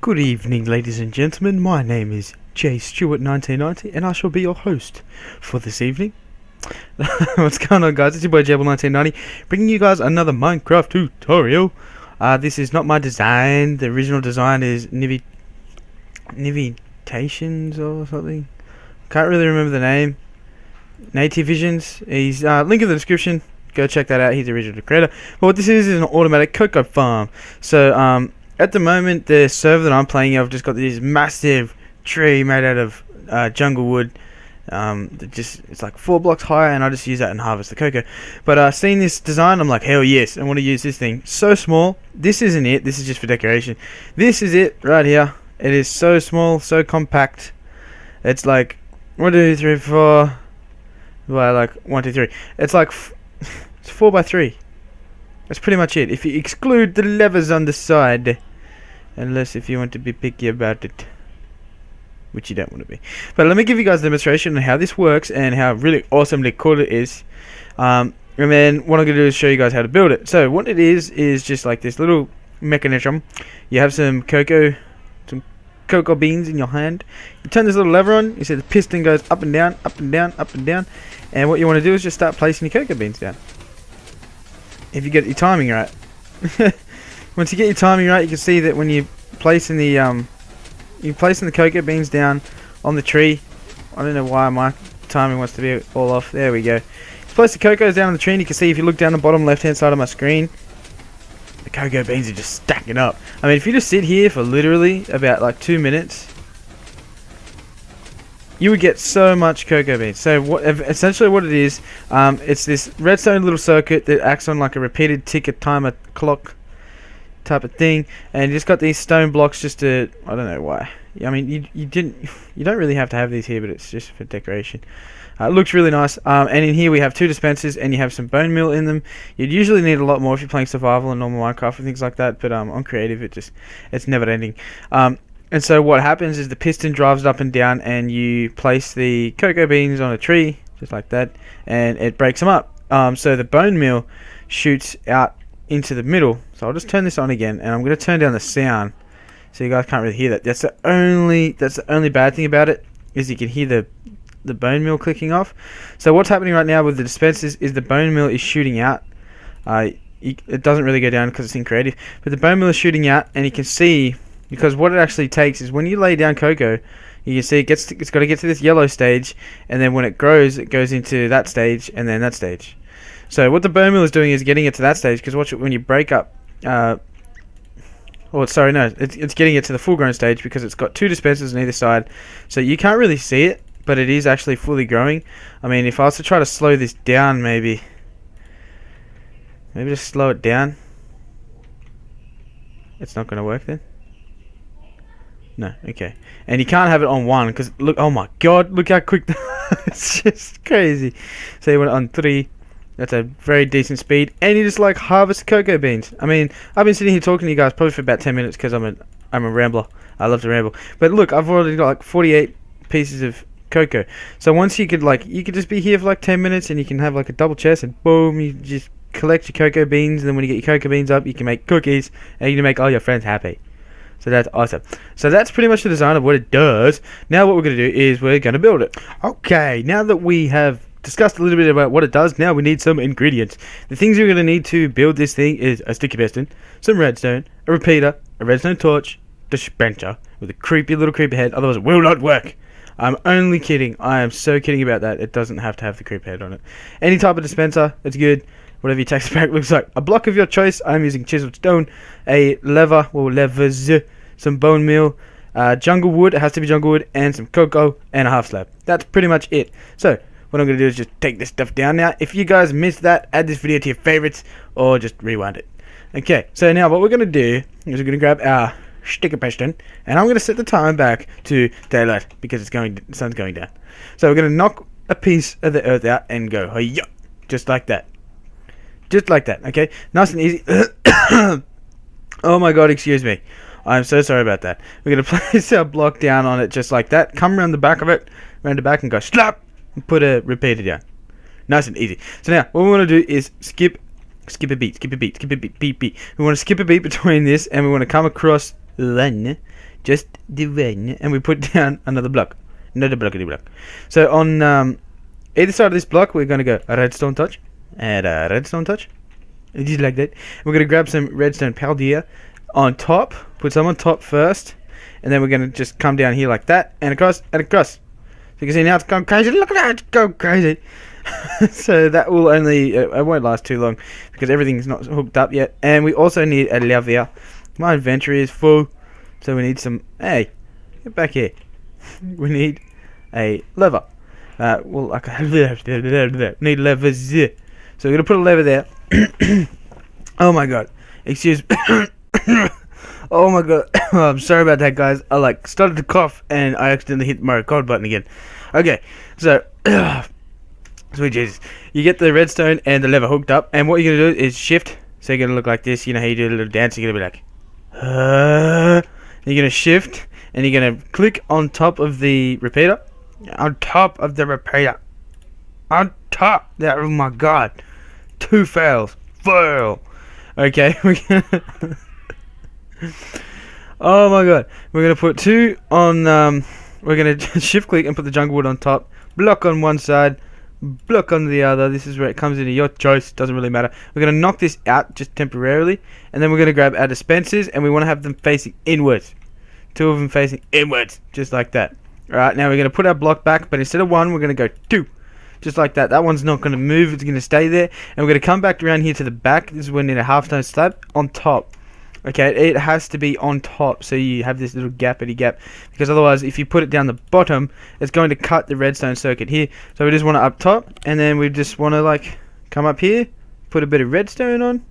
Good evening, ladies and gentlemen. My name is J Stewart 1990, and I shall be your host for this evening. What's going on, guys? It's your boy Jable 1990, bringing you guys another Minecraft tutorial. This is not my design. The original design is Nivitations or something. Can't really remember the name. Native Visions. He's link in the description. Go check that out. He's the original creator. But what this is an automatic cocoa farm. So at the moment, the server that I'm playing, I've just got this massive tree made out of jungle wood. It's like 4 blocks high, and I just use that and harvest the cocoa. But seeing this design, I'm like, hell yes, I want to use this thing. So small. This isn't it. This is just for decoration. This is it right here. It is so small, so compact. It's like 1, 2, 3, 4. Well, like 1, 2, 3. It's like it's 4 by 3. That's pretty much it. If you exclude the levers on the side, unless if you want to be picky about it, which you don't want to be. But let me give you guys a demonstration on how this works and how really awesomely cool it is. And then what I'm going to do is show you guys how to build it. So what it is just like this little mechanism. You have some cocoa beans in your hand. You turn this little lever on. You see the piston goes up and down, up and down, up and down. And what you want to do is just start placing your cocoa beans down. If you get your timing right. Once you get your timing right, you can see that when you're placing the cocoa beans down on the tree. I don't know why my timing wants to be all off. There we go. You place the cocos down on the tree, and you can see if you look down the bottom left hand side of my screen, the cocoa beans are just stacking up. I mean, if you just sit here for literally about like 2 minutes, you would get so much cocoa beans. So essentially what it is, it's this redstone little circuit that acts on like a repeated ticket timer clock type of thing, and you just got these stone blocks just to, I don't know why. I mean, you don't really have to have these here, but it's just for decoration. It looks really nice. And in here we have 2 dispensers, and you have some bone meal in them. You'd usually need a lot more if you're playing survival and normal Minecraft and things like that, but on creative it's never ending. And so what happens is the piston drives up and down, and you place the cocoa beans on a tree just like that, and it breaks them up. So the bone meal shoots out into the middle. So I'll just turn this on again, and I'm going to turn down the sound so you guys can't really hear that. That's the only bad thing about it, is you can hear the bone meal clicking off. So what's happening right now with the dispensers is the bone meal is shooting out. It doesn't really go down because it's in creative, but the bone meal is shooting out, and you can see, because what it actually takes is when you lay down cocoa, you can see it's got to get to this yellow stage, and then when it grows, it goes into that stage and then that stage. So what the bone meal is doing is getting it to that stage, because watch it when you break up. It's getting it to the full grown stage because it's got 2 dispensers on either side, so you can't really see it, but it is actually fully growing. I mean, if I was to try to slow this down, maybe just slow it down. It's not going to work then. No, okay. And you can't have it on 1 because look, oh my god, look how quick. It's just crazy. So you want it on 3. That's a very decent speed, and you just like harvest cocoa beans. I mean, I've been sitting here talking to you guys probably for about 10 minutes because I'm a rambler. I love to ramble. But look, I've already got like 48 pieces of cocoa. So once you could just be here for like 10 minutes, and you can have like a double chest, and boom, you just collect your cocoa beans, and then when you get your cocoa beans up, you can make cookies, and you can make all your friends happy. So that's awesome. So that's pretty much the design of what it does. Now what we're going to do is we're going to build it. Okay, now that we have discussed a little bit about what it does, now we need some ingredients. The things you're going to need to build this thing is a sticky piston, some redstone, a repeater, a redstone torch, dispenser with a creepy little creeper head, otherwise it will not work. I'm only kidding. I am so kidding about that. It doesn't have to have the creeper head on it. Any type of dispenser, it's good. Whatever your text pack looks like. A block of your choice. I'm using chiseled stone, a levers, some bone meal, jungle wood, it has to be jungle wood, and some cocoa, and a half slab. That's pretty much it. So what I'm going to do is just take this stuff down now. If you guys missed that, add this video to your favorites, or just rewind it. Okay, so now what we're going to do is we're going to grab our sticker piston, and I'm going to set the time back to daylight because the sun's going down. So we're going to knock a piece of the earth out and go, hi-ya, just like that. Just like that, okay? Nice and easy. Oh my god, excuse me. I'm so sorry about that. We're going to place our block down on it just like that. Come around the back of it, around the back, and go slap, and put a repeater down. Nice and easy. So now, what we want to do is skip a beat. We want to skip a beat between this, and we want to come across 1, Just the one. And we put down another block. Another blockity block. So on either side of this block, we're going to go a redstone touch and a redstone touch. Just like that. We're going to grab some redstone powder on top. Put some on top first. And then we're going to just come down here like that. And across and across. So you can see now it's going crazy. Look at that. It's going crazy. So that will only... it won't last too long. Because everything's not hooked up yet. And we also need a lever. My inventory is full. So we need some... Hey. Get back here. We need a lever. Well, like need levers. So we're gonna put a lever there. Oh my god. Excuse me. Oh my god. I'm sorry about that, guys. I like started to cough and I accidentally hit my record button again. Okay, so sweet Jesus. You get the redstone and the lever hooked up, and what you're gonna do is shift. So you're gonna look like this. You know how you do a little dance. You're gonna be like, you're gonna shift. And you're going to click on top of the repeater. On top of the repeater. On top. That, oh my god. 2 fails. Fail. Okay. Oh my god. We're going to put 2 on... we're going to shift click and put the jungle wood on top. Block on one side. Block on the other. This is where it comes into your choice. Doesn't really matter. We're going to knock this out just temporarily. And then we're going to grab our dispensers. And we want to have them facing inwards. 2 of them facing inwards, just like that. Alright, now we're going to put our block back, but instead of 1, we're going to go 2. Just like that. That one's not going to move, it's going to stay there. And we're going to come back around here to the back. This is when we need a half-stone slab on top. Okay, it has to be on top, so you have this little gappity gap. Because otherwise, if you put it down the bottom, it's going to cut the redstone circuit here. So we just want it up top, and then we just want to, like, come up here, put a bit of redstone on,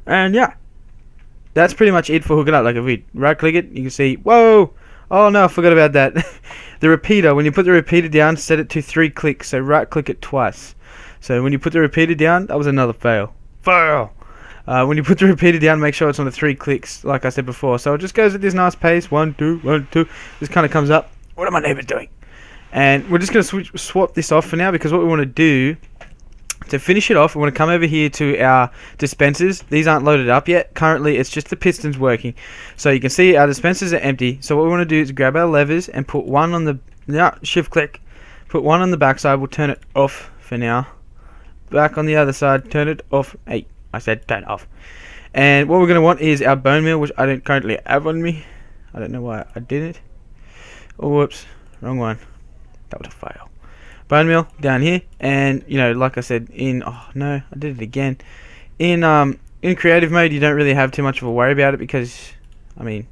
and yeah. That's pretty much it for hooking up. Like if we right click it, you can see, whoa, oh no, I forgot about that. The repeater, when you put the repeater down, set it to 3 clicks, so right click it twice. So when you put the repeater down, that was another fail. Fail! When you put the repeater down, make sure it's on the 3 clicks, like I said before. So it just goes at this nice pace, 1, 2, 1, 2, just kind of comes up. What are my neighbors doing? And we're just going to swap this off for now, because what we want to do, to finish it off, we want to come over here to our dispensers. These aren't loaded up yet. Currently, it's just the pistons working. So you can see our dispensers are empty. So what we want to do is grab our levers and put one on the... shift click. Put one on the back side. We'll turn it off for now. Back on the other side. Turn it off. Hey, I said turn it off. And what we're going to want is our bone meal, which I don't currently have on me. I don't know why I didn't. Oh, whoops. Wrong one. That was a fail. Bone meal down here, and you know, like I said, oh no, I did it again. In creative mode, you don't really have too much of a worry about it because, I mean,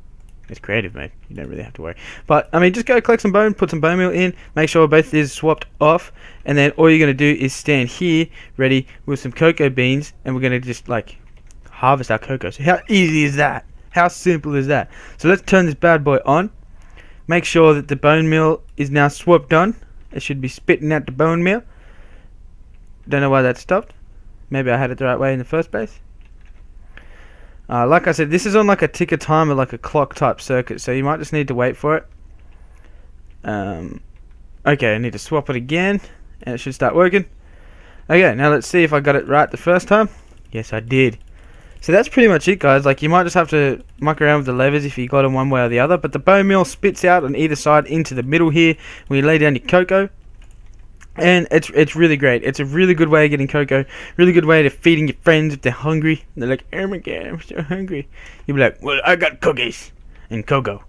it's creative mode. You don't really have to worry. But I mean, just go collect some bone, put some bone meal in, make sure both is swapped off, and then all you're gonna do is stand here, ready with some cocoa beans, and we're gonna just like harvest our cocoa. So how easy is that? How simple is that? So let's turn this bad boy on. Make sure that the bone meal is now swapped on. It should be spitting out the bone meal. Don't know why that stopped. Maybe I had it the right way in the first place. Like I said, this is on like a ticker timer, like a clock type circuit, so you might just need to wait for it. Okay, I need to swap it again, and it should start working. Okay, now let's see if I got it right the first time. Yes, I did. So that's pretty much it, guys. Like, you might just have to muck around with the levers if you got them one way or the other. But the bone meal spits out on either side into the middle here when you lay down your cocoa. And it's really great. It's a really good way of getting cocoa. Really good way of feeding your friends if they're hungry. And they're like, oh my god, I'm so hungry. You'll be like, well, I got cookies and cocoa.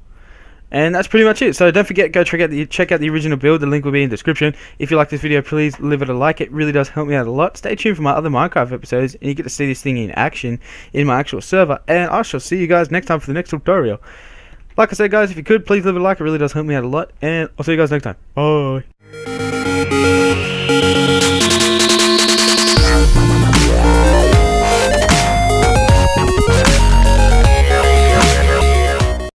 And that's pretty much it. So don't forget, go check out the original build. The link will be in the description. If you like this video, please leave it a like. It really does help me out a lot. Stay tuned for my other Minecraft episodes, and you get to see this thing in action in my actual server. And I shall see you guys next time for the next tutorial. Like I said, guys, if you could, please leave it a like. It really does help me out a lot. And I'll see you guys next time. Bye.